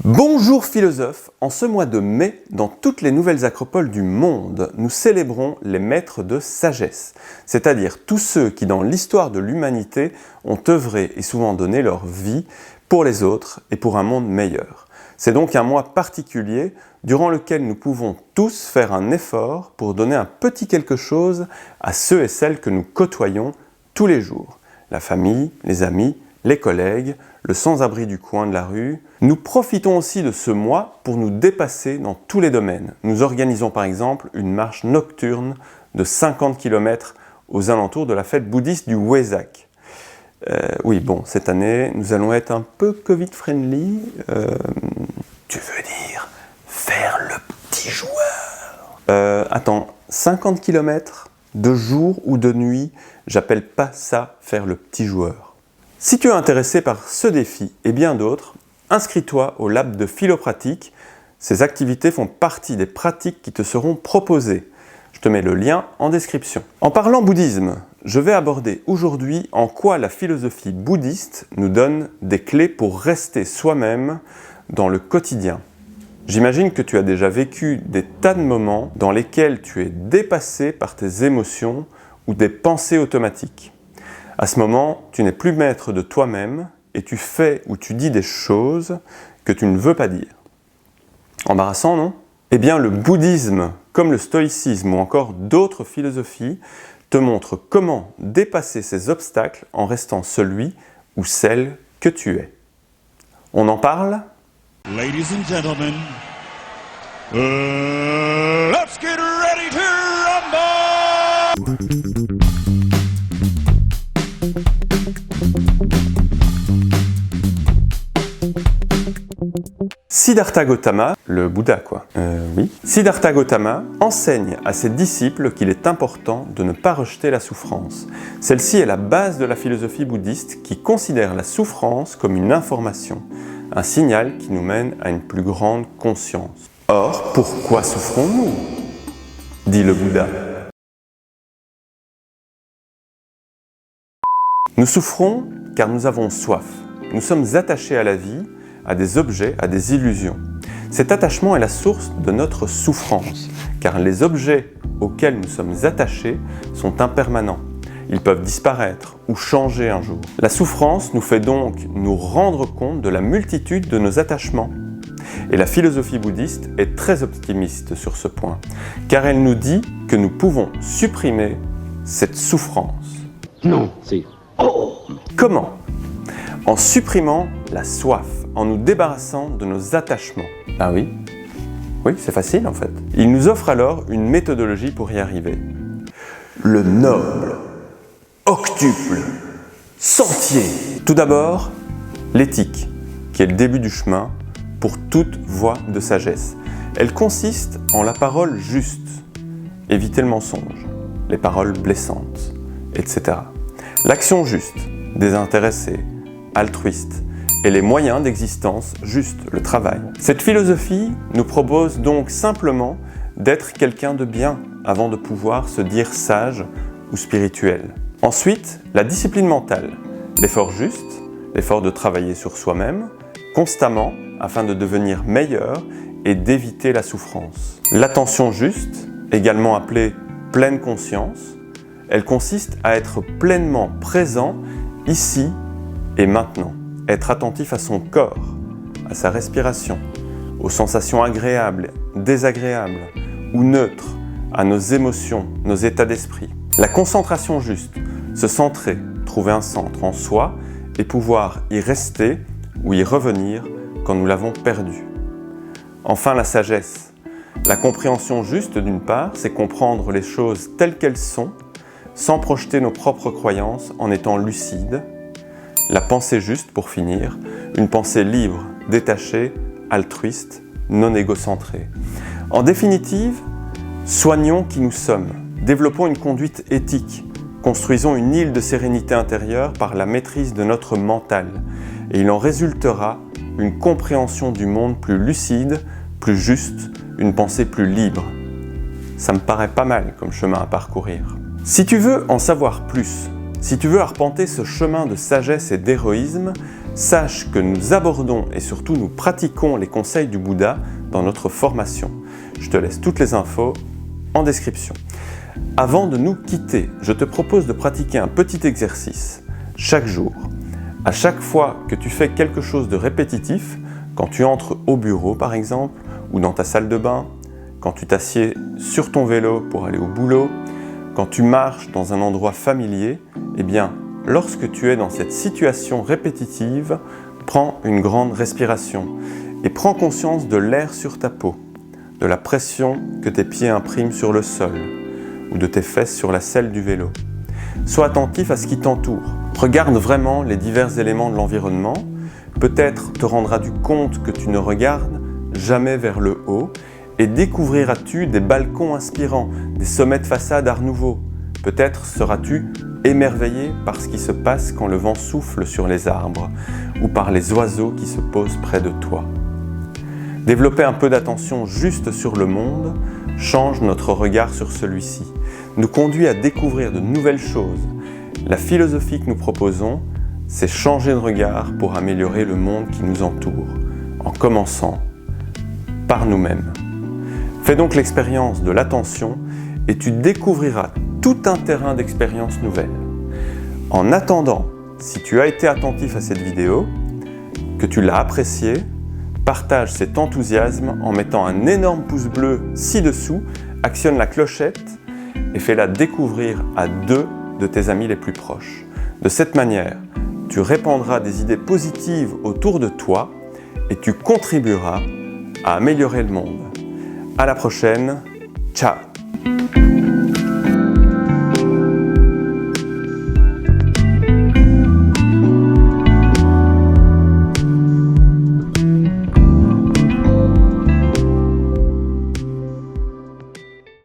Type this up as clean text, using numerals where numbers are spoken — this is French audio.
Bonjour philosophes, en ce mois de mai, dans toutes les nouvelles acropoles du monde, nous célébrons les maîtres de sagesse, c'est-à-dire tous ceux qui dans l'histoire de l'humanité ont œuvré et souvent donné leur vie pour les autres et pour un monde meilleur. C'est donc un mois particulier durant lequel nous pouvons tous faire un effort pour donner un petit quelque chose à ceux et celles que nous côtoyons tous les jours. La famille, les amis, les collègues, le sans-abri du coin de la rue. Nous profitons aussi de ce mois pour nous dépasser dans tous les domaines. Nous organisons par exemple une marche nocturne de 50 km aux alentours de la fête bouddhiste du Wesak. Cette année, nous allons être un peu Covid-friendly. Tu veux dire faire le petit joueur 50 km de jour ou de nuit, j'appelle pas ça faire le petit joueur. Si tu es intéressé par ce défi et bien d'autres, inscris-toi au Lab de Philopratique. Ces activités font partie des pratiques qui te seront proposées. Je te mets le lien en description. En parlant bouddhisme, je vais aborder aujourd'hui en quoi la philosophie bouddhiste nous donne des clés pour rester soi-même dans le quotidien. J'imagine que tu as déjà vécu des tas de moments dans lesquels tu es dépassé par tes émotions ou des pensées automatiques. À ce moment, tu n'es plus maître de toi-même et tu fais ou tu dis des choses que tu ne veux pas dire. Embarrassant, non ? Eh bien, le bouddhisme, comme le stoïcisme ou encore d'autres philosophies, te montrent comment dépasser ces obstacles en restant celui ou celle que tu es. On en parle ? Ladies and gentlemen, let's get ready to rumble! Siddhartha Gautama, le Bouddha Siddhartha Gautama enseigne à ses disciples qu'il est important de ne pas rejeter la souffrance. Celle-ci est la base de la philosophie bouddhiste qui considère la souffrance comme une information, un signal qui nous mène à une plus grande conscience. Or, pourquoi souffrons-nous ? Dit le Bouddha. Nous souffrons car nous avons soif. Nous sommes attachés à la vie, à des objets, à des illusions. Cet attachement est la source de notre souffrance, car les objets auxquels nous sommes attachés sont impermanents. Ils peuvent disparaître ou changer un jour. La souffrance nous fait donc nous rendre compte de la multitude de nos attachements. Et la philosophie bouddhiste est très optimiste sur ce point, car elle nous dit que nous pouvons supprimer cette souffrance. Non, c'est... Oh ! Comment ? En supprimant la soif, en nous débarrassant de nos attachements. Ah oui, c'est facile en fait. Il nous offre alors une méthodologie pour y arriver. Le noble, octuple, sentier. Tout d'abord, l'éthique, qui est le début du chemin pour toute voie de sagesse. Elle consiste en la parole juste, éviter le mensonge, les paroles blessantes, etc. L'action juste, désintéressée, altruiste, et les moyens d'existence justes, le travail. Cette philosophie nous propose donc simplement d'être quelqu'un de bien avant de pouvoir se dire sage ou spirituel. Ensuite, la discipline mentale, l'effort juste, l'effort de travailler sur soi-même, constamment afin de devenir meilleur et d'éviter la souffrance. L'attention juste, également appelée pleine conscience, elle consiste à être pleinement présent ici et maintenant. Être attentif à son corps, à sa respiration, aux sensations agréables, désagréables ou neutres, à nos émotions, nos états d'esprit. La concentration juste, se centrer, trouver un centre en soi et pouvoir y rester ou y revenir quand nous l'avons perdu. Enfin, la sagesse. La compréhension juste, d'une part, c'est comprendre les choses telles qu'elles sont, sans projeter nos propres croyances en étant lucide. La pensée juste, pour finir, une pensée libre, détachée, altruiste, non égocentrée. En définitive, soignons qui nous sommes, développons une conduite éthique, construisons une île de sérénité intérieure par la maîtrise de notre mental, et il en résultera une compréhension du monde plus lucide, plus juste, une pensée plus libre. Ça me paraît pas mal comme chemin à parcourir. Si tu veux en savoir plus, si tu veux arpenter ce chemin de sagesse et d'héroïsme, Sache que nous abordons et surtout nous pratiquons les conseils du Bouddha dans notre formation. Je te laisse toutes les infos en description. Avant de nous quitter, je te propose de pratiquer un petit exercice chaque jour. À chaque fois que tu fais quelque chose de répétitif, quand tu entres au bureau par exemple, ou dans ta salle de bain, quand tu t'assieds sur ton vélo pour aller au boulot, quand tu marches dans un endroit familier, eh bien, lorsque tu es dans cette situation répétitive, prends une grande respiration et prends conscience de l'air sur ta peau, de la pression que tes pieds impriment sur le sol ou de tes fesses sur la selle du vélo. Sois attentif à ce qui t'entoure. Regarde vraiment les divers éléments de l'environnement. Peut-être te rendras-tu compte que tu ne regardes jamais vers le haut et découvriras-tu des balcons inspirants, des sommets de façade art nouveau. Peut-être seras-tu émerveillé par ce qui se passe quand le vent souffle sur les arbres ou par les oiseaux qui se posent près de toi. Développer un peu d'attention juste sur le monde change notre regard sur celui-ci, nous conduit à découvrir de nouvelles choses. La philosophie que nous proposons, c'est changer de regard pour améliorer le monde qui nous entoure, en commençant par nous-mêmes. Fais donc l'expérience de l'attention et tu découvriras tout un terrain d'expériences nouvelles. En attendant, si tu as été attentif à cette vidéo, que tu l'as appréciée, partage cet enthousiasme en mettant un énorme pouce bleu ci-dessous, actionne la clochette et fais-la découvrir à 2 de tes amis les plus proches. De cette manière, tu répandras des idées positives autour de toi et tu contribueras à améliorer le monde. À la prochaine, ciao!